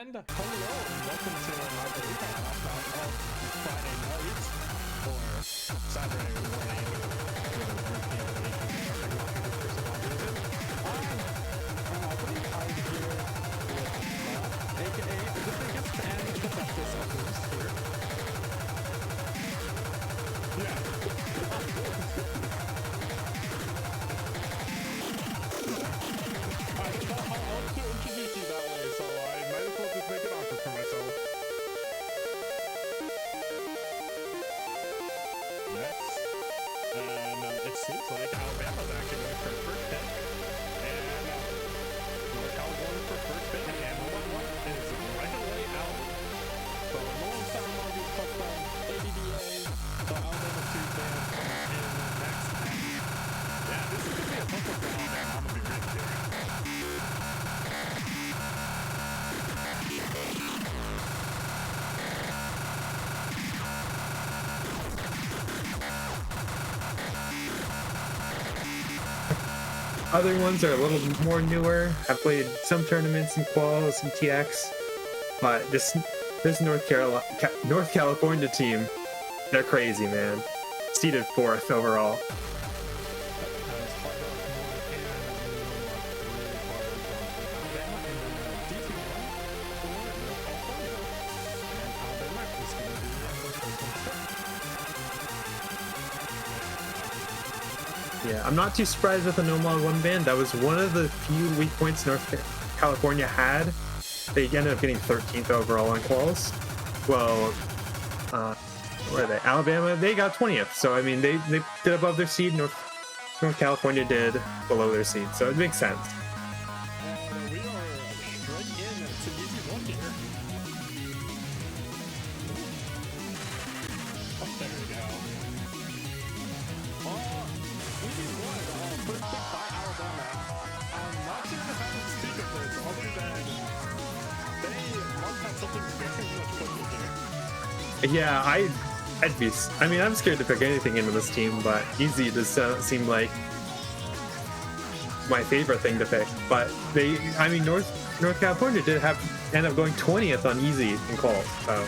And hello, and welcome to my belief of Friday night or Saturday morning. I'm here with aka the biggest and the bestest of these here. Yeah. I don't know how else to introduce you that way, so I might as well just make it awkward for myself. Yes. And it seems like Alabama's actually going for first pick. And North Cal going for first pick. And 1-1 is right away out. So no one's talking about these touchdown ABBA. So Alabama 2 fans in next. Yeah, this is going to be a tough one for Alabama. I'm going to be really serious. Other ones are a little more newer. I've played some tournaments in quals and TX, but this North California team, they're crazy, man. Seeded 4th overall. Yeah, I'm not too surprised with the no mod 1 ban. That was one of the few weak points North California had. They ended up getting 13th overall on quals. Well, where are they? Alabama, they got 20th. So I mean, they did above their seed. North California did below their seed. So it makes sense. We are straight in to easy one here. Oh, there we go. Easy one, first pick by Alabama. I'm not sure how to speak of this other than they must have something very much cooking here. Yeah, I mean, I'm scared to pick anything into this team, but easy does seem like my favorite thing to pick. But North California did end up going 20th on easy in calls, so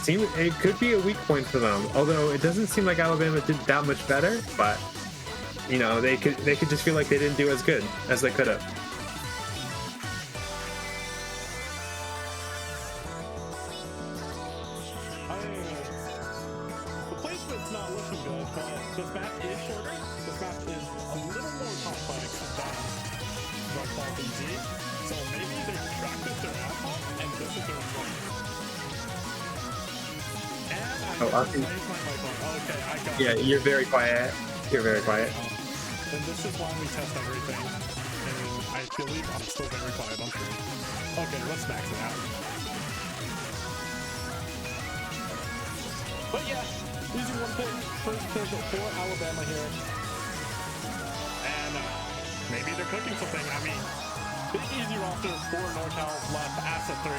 it could be a weak point for them. Although it doesn't seem like Alabama did that much better, but you know, they could just feel like they didn't do as good as they could have. The placement's not looking good, but this map is shorter. This map is a little more complex than Red Ball BG. So maybe they practiced their ass off, and this is their point. And I raised my microphone. Okay, I got it. Yeah, you're very quiet. You're very quiet. And this is why we test everything. And I believe I'm still very quiet on stream. Okay, let's max it out. But yeah, easy one pick, first pick for Alabama here. And maybe they're cooking something. I mean, big easy roster for NorCal left, Asa 3,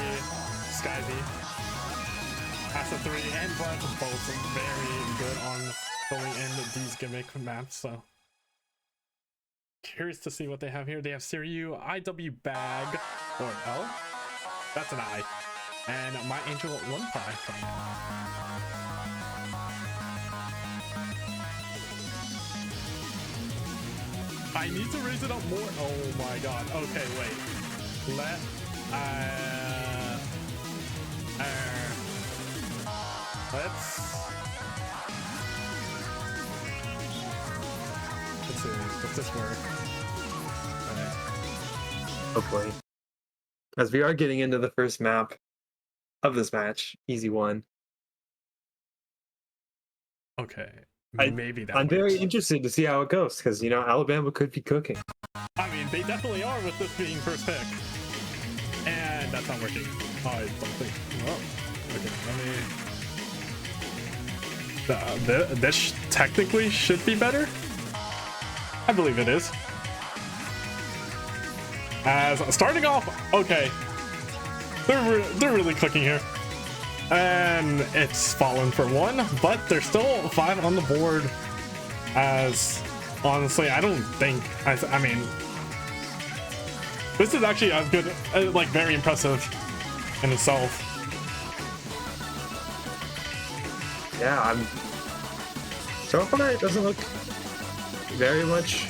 Skyzy. Asa 3 and Brent both very good on filling in these gimmick maps, so curious to see what they have here. They have Siriu, IW Bag, or L. That's an I. And My Angel 1-5. I need to raise it up more. Oh my god. Okay, wait. Let's see. Does this work? Alright. Hopefully. As we are getting into the first map of this match, easy one. Okay. Maybe that I'm works. very interested to see how it goes, because, you know, Alabama could be cooking. I mean, they definitely are with this being first pick. And that's not working. I don't think. Oh, okay, let me... this technically should be better. I believe it is. As starting off, okay. They're really cooking here. And it's fallen for 1, but there's still 5 on the board. As honestly, I don't think, I mean, this is actually a good, like very impressive in itself. Yeah, so far it doesn't look very much.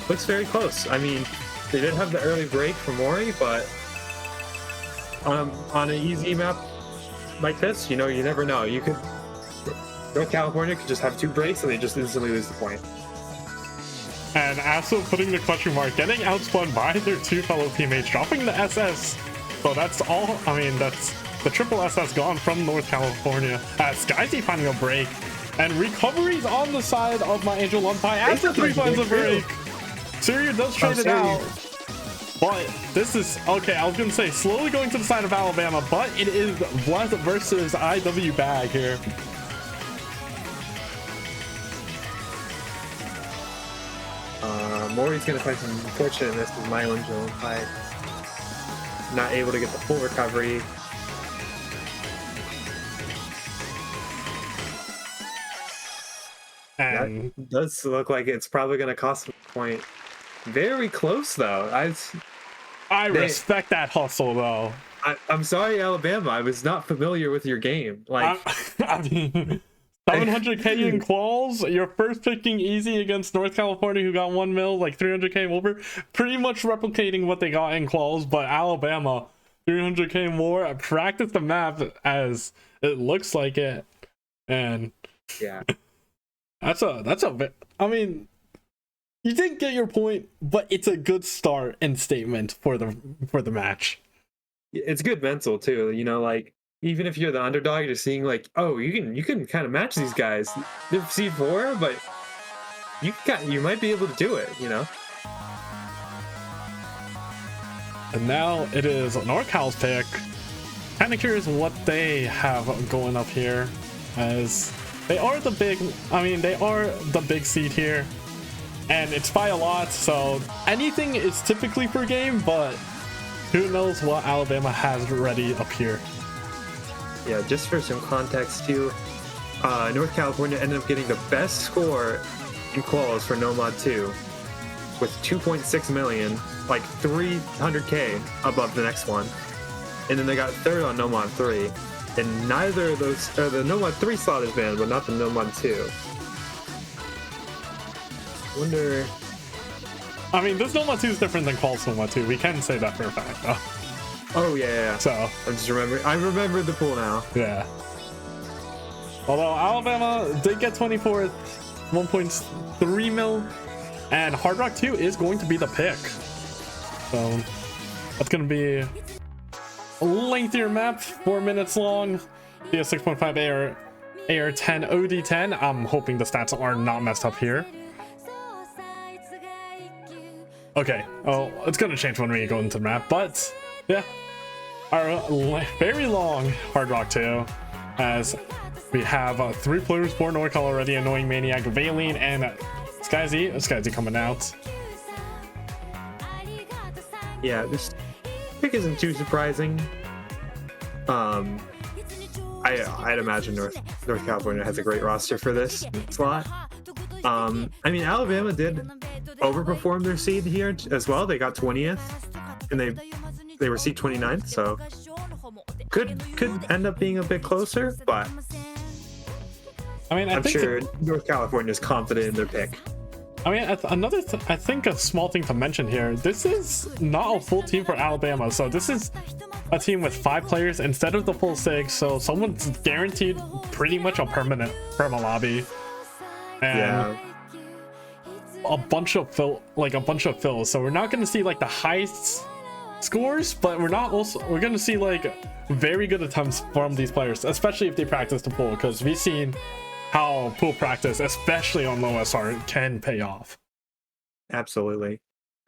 Looks very close. I mean, they did have the early break for Mori, but on an easy map like this, you know, you never know. You could North California could just have 2 breaks and they just instantly lose the point. And also putting the question mark, getting outspun by their 2 fellow teammates, dropping the SS. So that's all. I mean, that's the triple SS gone from North California. SkyZ finding a break. And recoveries on the side of my Angel Lunpai after 3 finds a break. Syria does trade it out. But this is, okay, I was going to say, slowly going to the side of Alabama, but it is Bless versus IW Bag here. Mori's going to find some fortunateness with my Angel Lunpai. Not able to get the full recovery. And that does look like it's probably going to cost him a point. Very close, though. I respect that hustle, though. I'm sorry, Alabama. I was not familiar with your game. Like, I mean, 700k in quals. You're first picking easy against North California, who got 1 mil, like 300k over. Pretty much replicating what they got in quals, but Alabama, 300k more. I practiced the map as it looks like it, and yeah, that's a bit. I mean, you didn't get your point, but it's a good start and statement for the match. It's good mental too, you know, like even if you're the underdog, you're seeing like, oh, you can kind of match these guys. They're C4, but you might be able to do it, you know. And now it is NorCal's pick. Kind of curious what they have going up here, as they are the big seed here. And it's by a lot, so anything is typically per game, but who knows what Alabama has ready up here. Yeah, just for some context too, North California ended up getting the best score in quals for Nomad 2 with 2.6 million, like 300k above the next one. And then they got 3rd on Nomad 3. And neither of those, the Nomad 3 slot is banned, but not the Nomad 2. Wonder. I mean, this Nomad 2 is different than Qual's Nomad 2. We can say that for a fact, though. Oh yeah. So I'm just remembering. I remember the pool now. Yeah. Although Alabama did get 24th, 1.3 mil, and Hard Rock 2 is going to be the pick. So that's going to be a lengthier map, 4 minutes long. DS 6.5 AR10 OD10. I'm hoping the stats are not messed up here. Okay, oh, it's gonna change when we go into the map, but yeah, our very long Hard Rock 2, as we have 3 players for NorCal already: Annoying Maniac, Valine, and SkyZ coming out. Yeah, this pick isn't too surprising. I'd imagine North California has a great roster for this slot. I mean, Alabama did overperform their seed here as well. They got 20th, and they were seed 29th, so could end up being a bit closer. But I mean, I'm sure North California is confident in their pick. I mean, I think a small thing to mention here, this is not a full team for Alabama, so this is a team with 5 players instead of the full 6, so someone's guaranteed pretty much a perma lobby. And yeah, a bunch of fills, so we're not going to see like the highest scores, but we're going to see like very good attempts from these players, especially if they practice the pool, because we've seen how pool practice, especially on low SR, can pay off. Absolutely.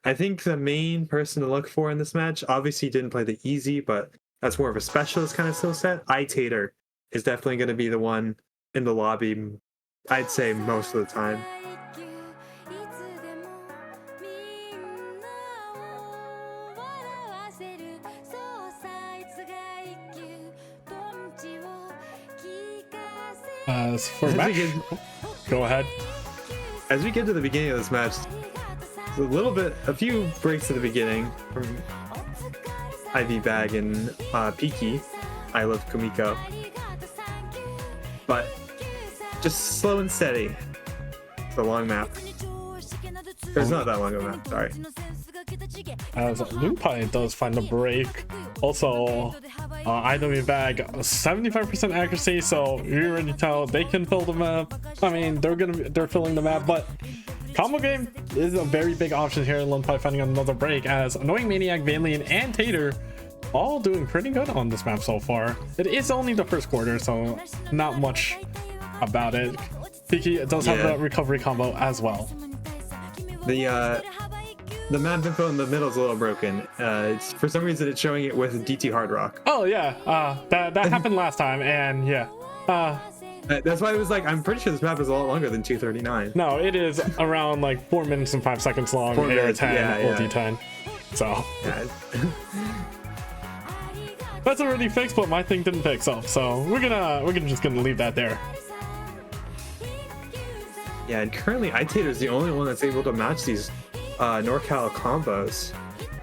I think the main person to look for in this match, obviously didn't play the easy, but that's more of a specialist kind of skill set. Tater is definitely going to be the one in the lobby, I'd say, most of the time. As for match, go ahead. As we get to the beginning of this match, a few breaks at the beginning from Ivy Bag and Piki. I love Kumiko. But just slow and steady. It's a long map. There's not that long of a map, sorry. As Lupai does find the break. Also, IW Bag 75% accuracy, so you already tell they can fill the map. I mean, they're filling the map, but combo game is a very big option here. Lupai finding another break as Annoying Maniac, Valiant, and Tater all doing pretty good on this map so far. It is only the first quarter, so not much about it. Piki does have the recovery combo as well. The map info in the middle is a little broken. It's for some reason it's showing it with DT Hard Rock. Oh yeah, that happened last time, and yeah. That's why it was like, I'm pretty sure this map is a lot longer than 239. No, it is around like 4 minutes and 5 seconds long. 4 minutes, 10 or D10. So yeah. that's already fixed, but my thing didn't fix up, so we're just gonna leave that there. Yeah, and currently Itator is the only one that's able to match these NorCal combos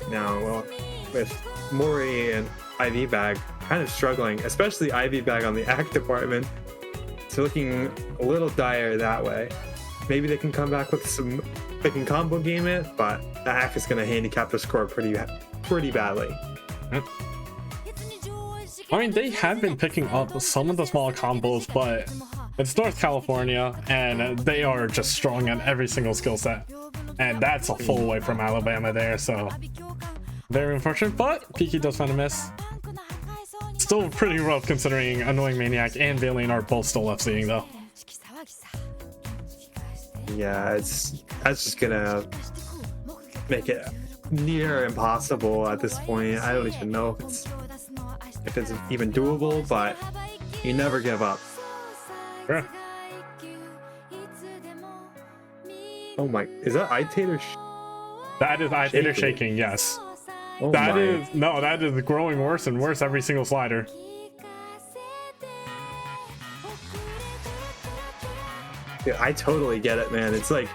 now. Well, with Mori and Ivy Bag kind of struggling, especially Ivy Bag on the act department. It's looking a little dire that way. Maybe they can come back with some, they can combo game it, but the hack is going to handicap the score pretty badly. I mean, they have been picking up some of the small combos, but it's North California, and they are just strong on every single skill set. And that's a full way from Alabama there, so very unfortunate, but Piki does find a miss. Still pretty rough considering Annoying Maniac and Valiant are both still FCing though. Yeah, that's just gonna make it near impossible at this point. I don't even know if it's even doable, but you never give up. Sure. Oh my, is that Itator? That is Itator shaking, yes. Oh that my. that is growing worse and worse every single slider. Yeah, I totally get it, man. It's like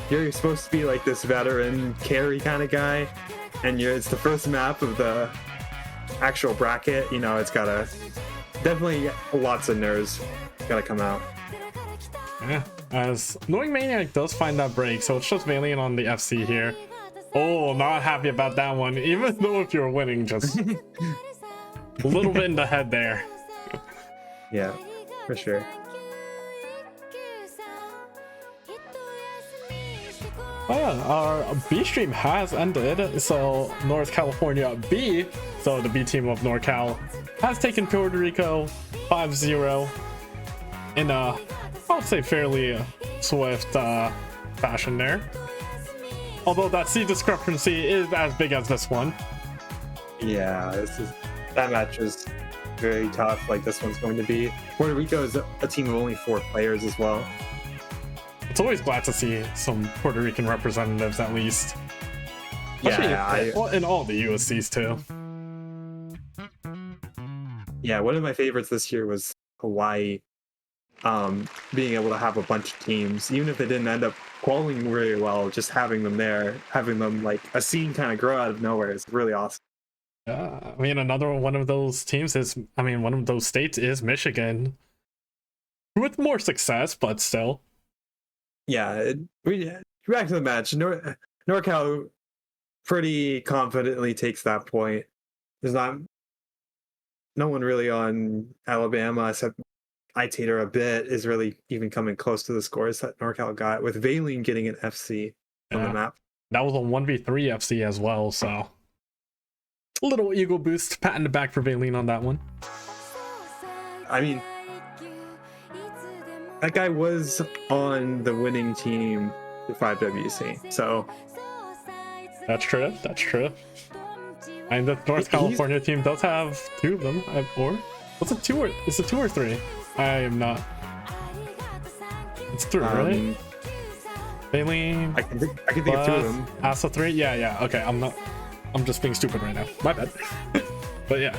you're supposed to be like this veteran carry kind of guy, and it's the first map of the actual bracket. You know, it's gotta definitely lots of nerves gotta come out. Yeah, as Annoying Maniac does find that break, so it's just Valiant on the FC here. Oh, not happy about that one, even though if you're winning, just a little bit in the head there. Yeah, for sure. Oh yeah, our B stream has ended, so North California B, so the B team of NorCal, has taken Puerto Rico 5-0 in a, I would say, fairly swift fashion there. Although that C discrepancy is as big as this one. Yeah, that match is very tough, like this one's going to be. Puerto Rico is a team of only 4 players as well. It's always glad to see some Puerto Rican representatives at least. Yeah, well, in all the USCs too. Yeah, one of my favorites this year was Hawaii. Being able to have a bunch of teams, even if they didn't end up qualifying very well, just having them there, having them like a scene kind of grow out of nowhere is really awesome. I mean, another one of those teams is, I mean, one of those states is Michigan. With more success, but still. Yeah, back to the match. NorCal pretty confidently takes that point. There's no one really on Alabama except Itator a bit is really even coming close to the scores that NorCal got, with Valiant getting an FC on the map. That was a 1v3 FC as well, so a little ego boost, pat in the back for Valiant on that one. I mean, that guy was on the winning team for 5WC, so that's true. That's true. And the North California team does have 2 of them, or what's it, 2 or is it 2 or 3? I am not. It's 3, right? Valiant. I can think of 2 of them. Asa 3. Yeah. Okay, I'm just being stupid right now. My bad. But yeah.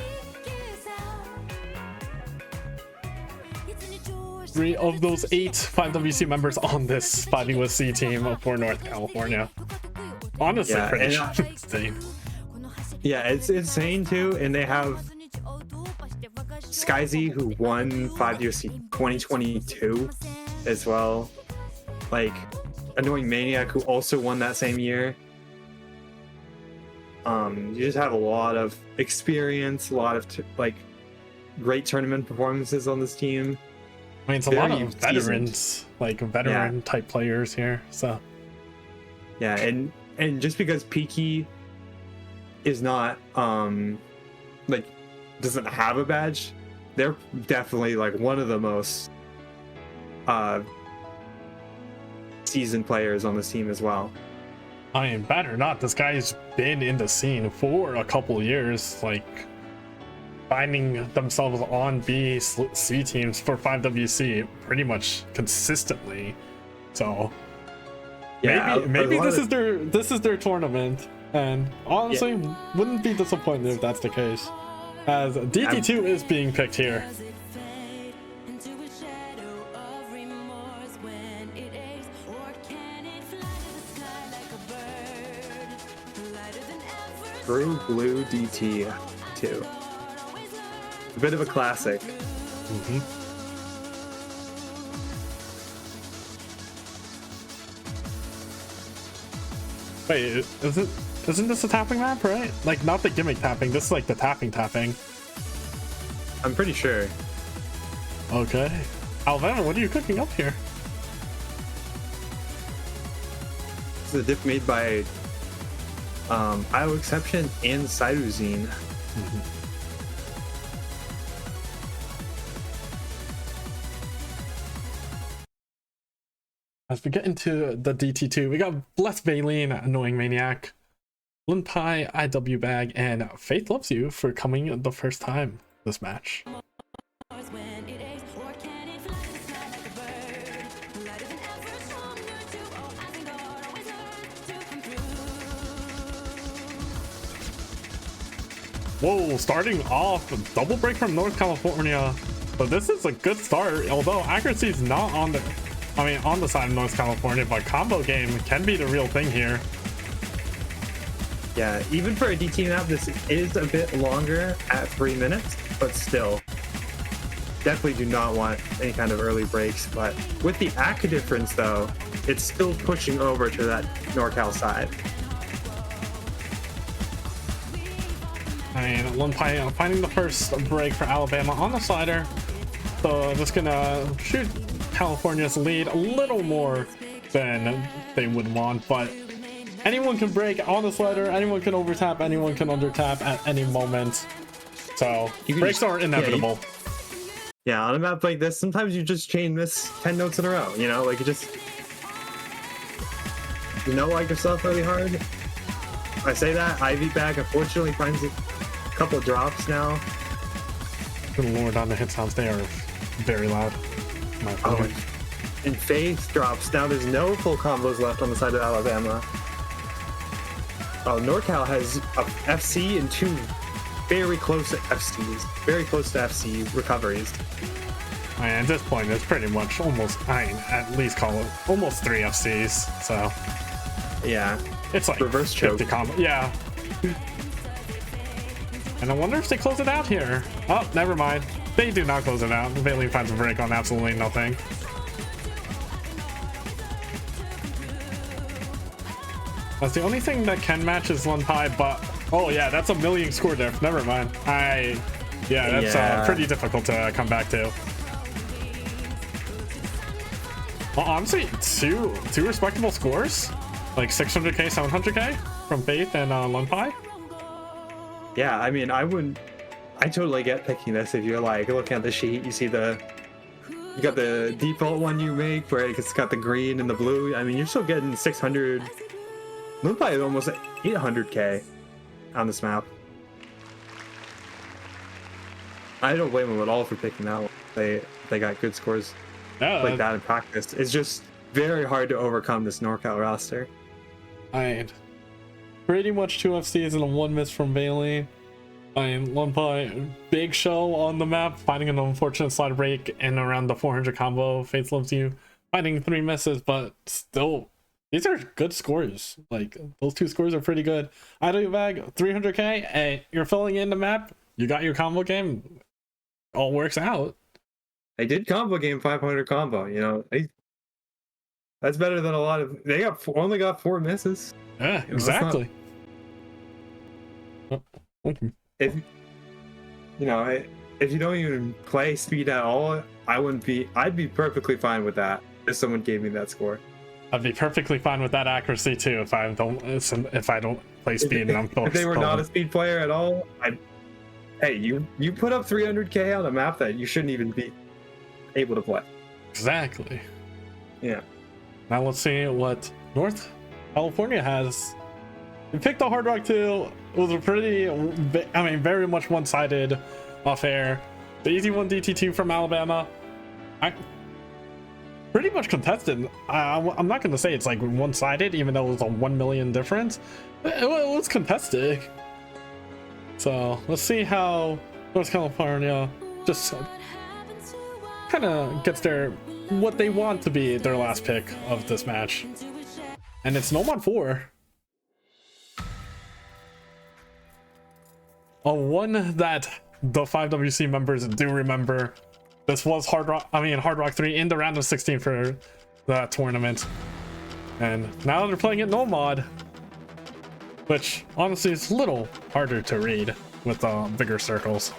3 of those 8 5WC members on this 5USC team for North California. Honestly, Yeah, pretty interesting. Yeah, it's insane too, and they have Skyzy, who won 5USC 2022 as well. Like, Annoying Maniac, who also won that same year. You just have a lot of experience, a lot of like great tournament performances on this team. I mean, it's a lot of veterans, like veteran type players here. So yeah, and just because Peaky is not like doesn't have a badge, they're definitely like one of the most seasoned players on this team as well. I mean, bad or not, this guy's been in the scene for a couple of years, like finding themselves on B, C teams for 5WC pretty much consistently. So yeah, maybe this is their tournament, and honestly, wouldn't be disappointed if that's the case, as DT2 is being picked here. True Blue DT2. A bit of a classic. Wait, isn't this a tapping map, right? Like, not the gimmick tapping, this is like the tapping. I'm pretty sure. Okay. Alvana, what are you cooking up here? This is a dip made by IO Exception and Cyruzine. As we get into the DT2, we got Bless Valine, Annoying Maniac, Linpai, IW Bag, and Faith Loves You for coming the first time this match. Whoa, starting off, double break from North California. But this is a good start, although accuracy is not on the, on the side of North California, but combo game can be the real thing here. Yeah, even for a DT map, this is a bit longer at 3 minutes, but still, definitely do not want any kind of early breaks. But with the ACA difference, though, it's still pushing over to that NorCal side. I mean, Linpai finding the first break for Alabama on the slider. So just gonna shoot California's lead a little more than they would want, but anyone can break on the slider, anyone can overtap, anyone can undertap at any moment. So breaks are inevitable. Yeah, on a map like this, sometimes you just chain miss 10 notes in a row, you know, like you just, like yourself really hard. I say that, Ivy Bag unfortunately finds a couple of drops now. Good lord, on the hit sounds, they are very loud. And Faith drops. Now there's no full combos left on the side of Alabama. Oh, NorCal has a FC and 2 very close to FCs. Very close to FC recoveries. I mean, at this point, it's pretty much almost, at least call it almost 3 FCs, so. Yeah. It's like reverse choke. 50 combo. Yeah. And I wonder if they close it out here. Oh, never mind. They do not close it out. Valine finds a break on absolutely nothing. That's the only thing that can match is Linpai, but oh yeah, that's a million score diff. Never mind. That's pretty difficult to come back to. Well, honestly, two respectable scores, like 600k, 700k from Faith and Linpai. Yeah, I mean, I totally get picking this. If you're like looking at the sheet, you see you got the default one you make where it's got the green and the blue. I mean, you're still getting 600. Linpai is almost 800k on this map. I don't blame them at all for picking that one. They got good scores like that in practice. It's just very hard to overcome this NorCal roster. Pretty much 2 FCs and a 1 miss from Valine. Linpai, big show on the map, finding an unfortunate slide break and around the 400 combo. Faith Loves You, finding 3 misses, but still These are good scores. Like, those two scores are pretty good. Idle bag 300k. Hey, you're filling in the map. You got your combo game. All works out. I did combo game 500 combo. You know, that's better than a lot of. They only got 4 misses. Yeah, You know, exactly. Okay. If you know, if you don't even play speed at all, I'd be perfectly fine with that if someone gave me that score. I'd be perfectly fine with that accuracy too if I don't play speed and I'm If they were not a speed player at all, hey, you put up 300k on a map that you shouldn't even be able to play. Exactly. Yeah. Now let's see what North California has. We picked the Hard Rock 2. It was a pretty, I mean, very much one-sided affair. The easy one DT2 from Alabama. Pretty much contested. I'm not going to say it's like one-sided, even though it was a 1 million difference. It was contested. So let's see how North California just kind of gets what they want to be their last pick of this match. And it's Nomad 4. A one that the 5WC members do remember. This was Hard Rock 3 in the round of 16 for that tournament. And now they're playing it Nomad, which honestly is a little harder to read with bigger circles.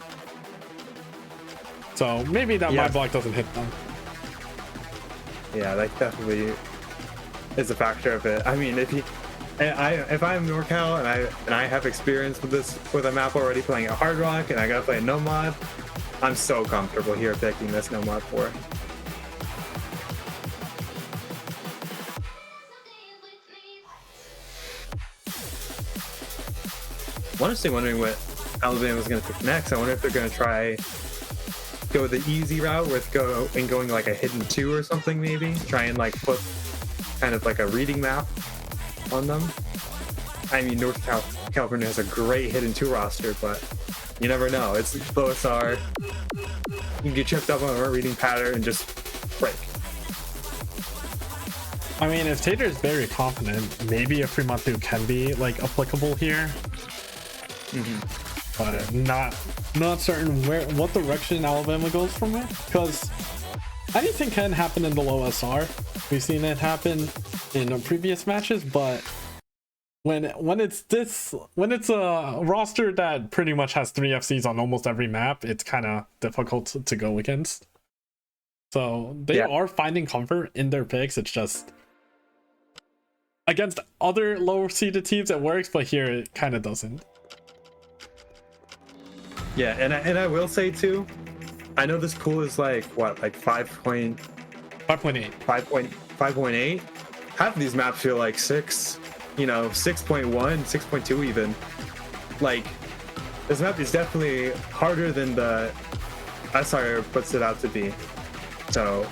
So maybe that my block doesn't hit them. Yeah, that definitely is a factor of it. I mean, if I'm NorCal and I have experience with a map already playing at Hard Rock and I gotta play a Nomad, I'm so comfortable here picking this Nomad 4. I'm honestly wondering what Alabama's gonna pick next. I wonder if they're gonna try go the easy route with going like a hidden 2 or something, maybe try and like put kind of like a reading map on them. I mean, North California has a great hidden 2 roster, but you never know. It's OSR. You can get tripped up on a reading pattern and just break. I mean, if Tater is very confident, maybe a Fremont 2 can be like applicable here. But not certain what direction Alabama goes from it, because anything can happen in the low SR. We've seen it happen in previous matches, but when it's a roster that pretty much has 3 FCs on almost every map, it's kind of difficult to go against. So they are finding comfort in their picks. It's just against other lower seeded teams it works, but here it kind of doesn't. Yeah, and I will say too, I know this pool is like what, like 5.8. 5.8. Half of these maps feel like 6, you know, 6.1, 6.2 even. Like, this map is definitely harder than the SR puts it out to be. So,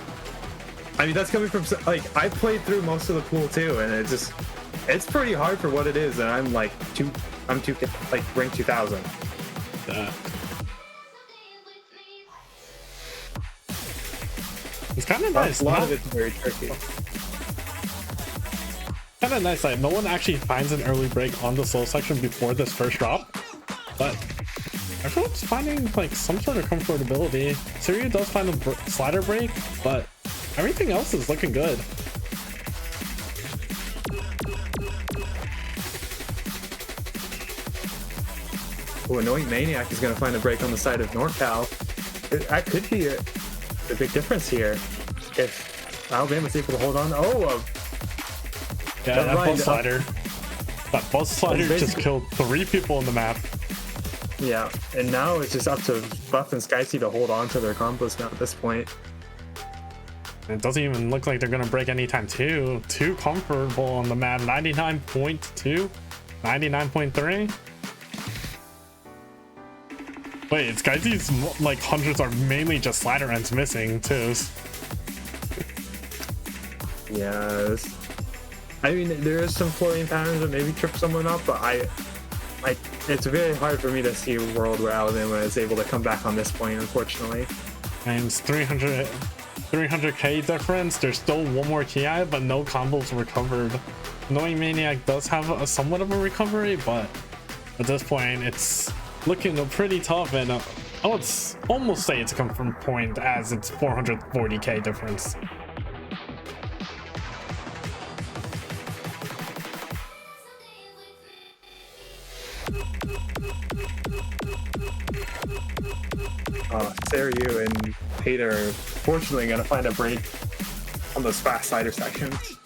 I mean, that's coming from, like, I played through most of the pool too, and it's pretty hard for what it is, and I'm like ranked 2000. It's kind of nice. A lot of it's very tricky. Kind of nice that no one actually finds an early break on the slow section before this first drop, but everyone's finding like some sort of comfortability. Siryu does find a slider break, but everything else is looking good. Oh, Annoying Maniac is going to find a break on the side of NorCal. That could be a big difference here if Alabama's able to hold on. Yeah, that buzz slider. That buzz slider just killed 3 people on the map. Yeah, and now it's just up to Buff and Skysea to hold on to their combos now at this point. It doesn't even look like they're going to break anytime too. Too comfortable on the map. 99.2, 99.3. Wait, Skysea's like hundreds are mainly just slider ends missing too. Yes. I mean, there is some floating patterns that maybe trip someone up, but it's very hard for me to see a world where Alabama is able to come back on this point, unfortunately. And it's 300. 300k difference. There's still one more ki, but no combos recovered. Knowing Maniac does have a somewhat of a recovery, but at this point it's looking pretty tough, and I would almost say it's a confirmed point as it's 440k difference. Saryu and Peter are fortunately going to find a break on those fast slider sections.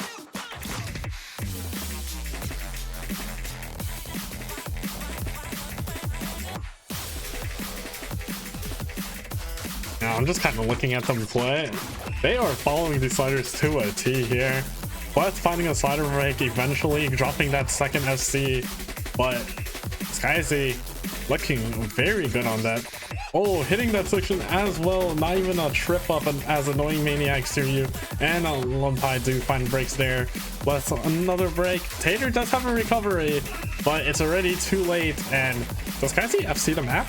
Now I'm just kind of looking at them play. They are following these sliders to a T here. But finding a slider break, eventually dropping that second SC. But Skyzy looking very good on that. Oh, hitting that section as well. Not even a trip up as Annoying Maniac Suryu and Lumpai do find breaks there. But another break. Tater does have a recovery, but it's already too late. And does Skyzy FC the map?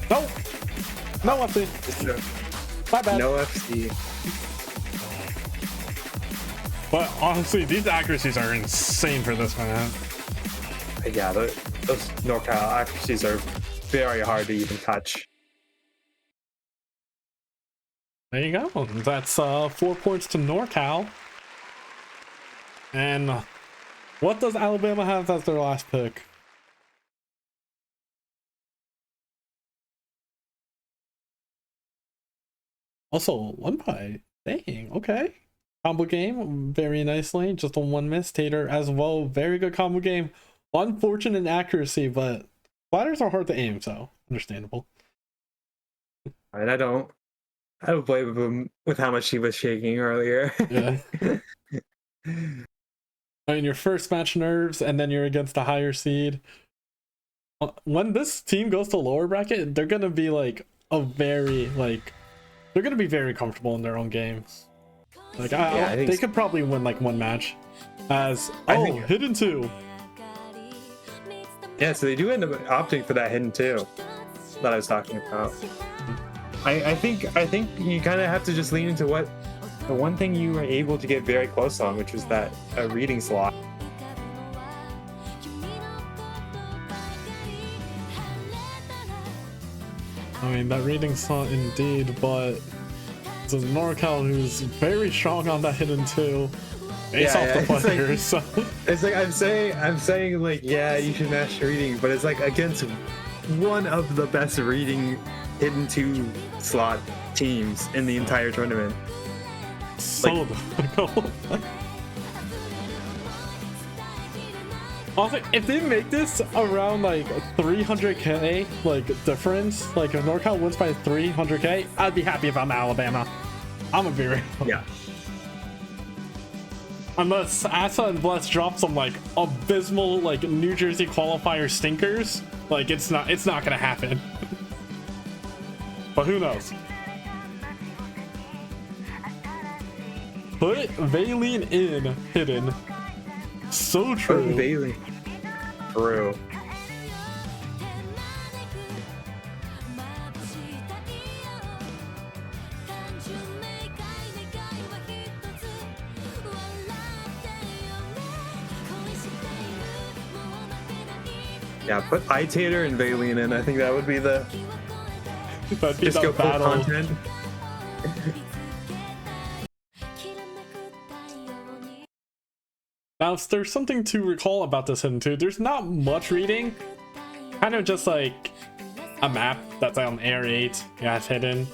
No, no FC. My bad. No FC. But honestly, these accuracies are insane for this man. Yeah, those NorCal accuracies are very hard to even touch. There you go. That's 4 points to NorCal. And what does Alabama have as their last pick? Also, one pie. Dang, okay. Combo game, very nicely. Just a one miss. Tater as well. Very good combo game. Unfortunate accuracy, but sliders are hard to aim, so understandable. And I don't blame him with how much he was shaking earlier. Yeah. I mean, your first match nerves, and then you're against a higher seed. When this team goes to lower bracket, they're gonna be like they're gonna be very comfortable in their own games. Like they could probably win like one match. As hidden 2. Yeah, so they do end up opting for that hidden 2 that I was talking about. I think you kind of have to just lean into what the one thing you were able to get very close on, which was that reading slot. I mean, that reading slot indeed, but it's a NorCal who's very strong on that hidden 2. Based off the players, so. It's like I'm saying like, yeah, you should master reading, but it's like against one of the best reading hidden 2 slot teams in the entire tournament. So difficult. Also, if they make this around like 300k like difference, like if NorCal wins by 300k, I'd be happy if I'm Alabama. I'm gonna be real. Yeah. Unless Asa and Bless drop some like abysmal like New Jersey qualifier stinkers, like it's not gonna happen. But who knows? Put Valine in hidden. So true. Put Valine. True. Yeah, put Itator and Valine in. I think that would be the just go full content. Now, if there's something to recall about this hidden 2, there's not much reading. Kind of just like a map that's on Air 8. Yeah, it's hidden,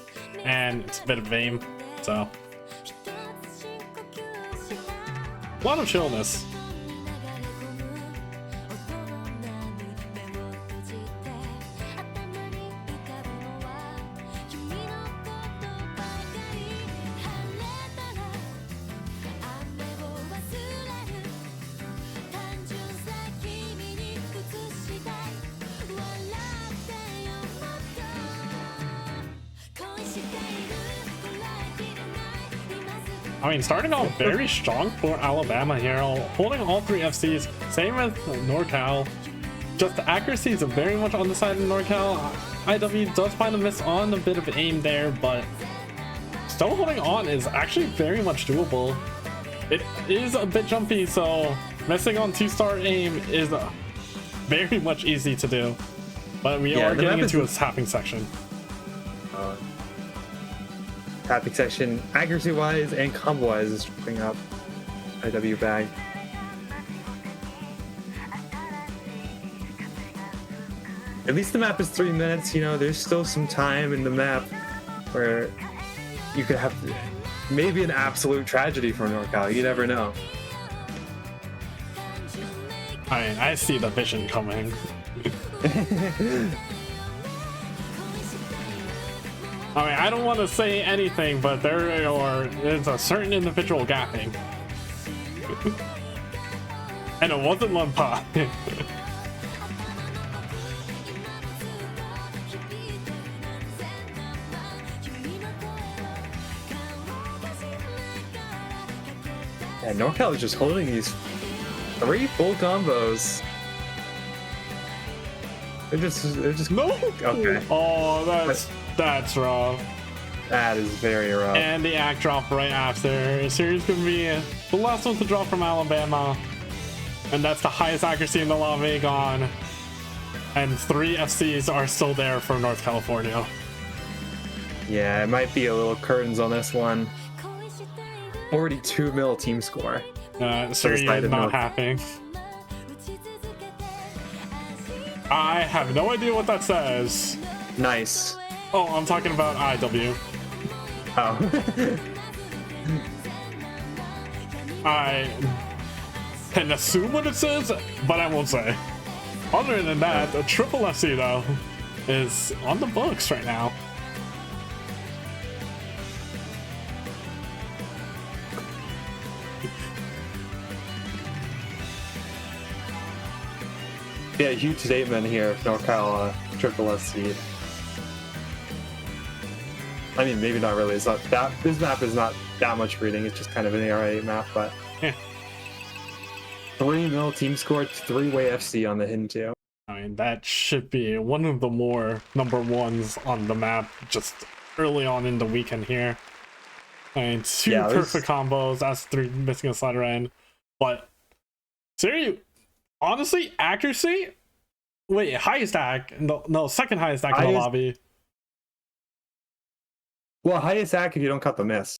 and it's a bit of aim. So a lot of chillness. I mean, starting off very strong for Alabama here, holding all 3 FCs. Same with NorCal. Just the accuracy is very much on the side of NorCal. IW does find a miss on a bit of aim there, but still holding on is actually very much doable. It is a bit jumpy, so missing on 2-star aim is very much easy to do. But we are getting into a tapping section. Tapping section, accuracy-wise and combo-wise, is tripping up IW bag. At least the map is 3 minutes, you know, there's still some time in the map where you could have maybe an absolute tragedy for NorCal, you never know. I mean, I see the vision coming. I mean, I don't want to say anything, but there's a certain individual gapping. And it wasn't Lumpa. Yeah, NorCal is just holding these 3 full combos. They're just no. Okay. Oh, that's rough. That is very rough. And the act drop right after. Series gonna be the last one to drop from Alabama, and that's the highest accuracy in the La Vegan. And 3 FCs are still there for North California. Yeah, it might be a little curtains on this one. 42 mil team score. Series is not happening. I have no idea what that says. Nice. Oh, I'm talking about IW. Oh. I can assume what it says, but I won't say. Other than that, the triple FC though is on the books right now. Yeah, huge statement here if NorCal triple S seed. I mean, maybe not really. It's not that this map is not that much reading. It's just kind of an ARA map, but yeah. 3 mil team score, 3-way FC on the hidden 2. I mean, that should be one of the more number ones on the map just early on in the weekend here. I mean, 2 perfect combos, that's 3 missing a slider end. But seriously, honestly, accuracy? Wait, highest act? No, second highest act in the lobby. Well, highest act if you don't cut the miss.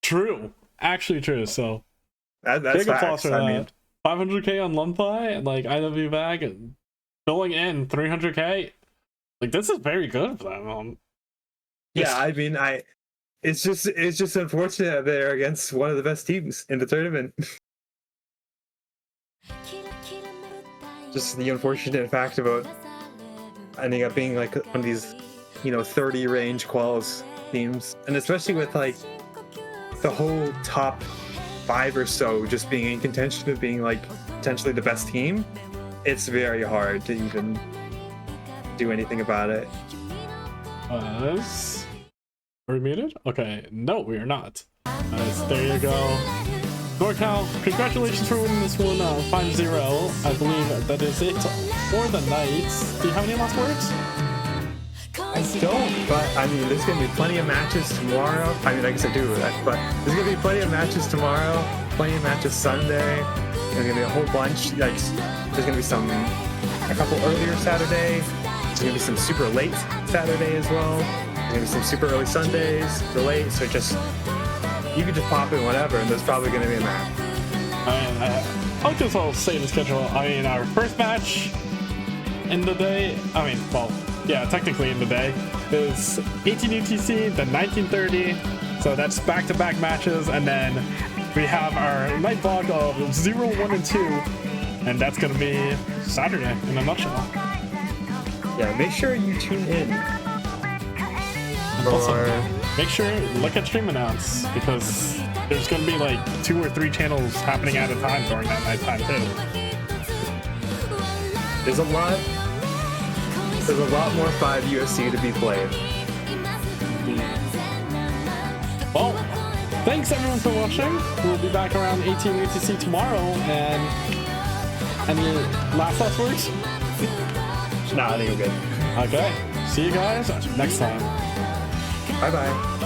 True. Actually true, so that's big facts. applause for that. 500k on Lumpi, like IW bag, and filling in 300k. Like, this is very good for them. Yeah, I mean, it's just unfortunate that they're against one of the best teams in the tournament. Just the unfortunate fact about ending up being like one of these, 30 range quals teams, and especially with like the whole top 5 or so just being in contention of being like potentially the best team, it's very hard to even do anything about it. Are we muted? Okay, no, we are not. There you go. NorCal, congratulations for winning this one 5-0. I believe that is it for the night. Do you have any last words? I don't, but I mean, there's going to be plenty of matches tomorrow. I mean, I guess I do, but there's going to be plenty of matches tomorrow, plenty of matches Sunday. There's going to be a whole bunch. Like, there's going to be a couple earlier Saturday. There's going to be some super late Saturday as well. There's going to be some super early Sundays, the late, so you could just pop in whatever, and there's probably going to be a map. I'll just all say the schedule. I mean, our first match in the day, technically in the day, is 18 UTC, then 1930. So that's back-to-back matches, and then we have our night vlog of 0, 1, and 2, and that's going to be Saturday in a nutshell. Yeah, make sure you tune in. Also, make sure look at stream announce, because there's going to be like 2 or 3 channels happening at a time during that night time too. There's a lot more 5USC to be played. Well, thanks everyone for watching. We'll be back around 18 UTC tomorrow. And any last words? No, I think I'm good. Okay. See see you guys next time. Bye bye.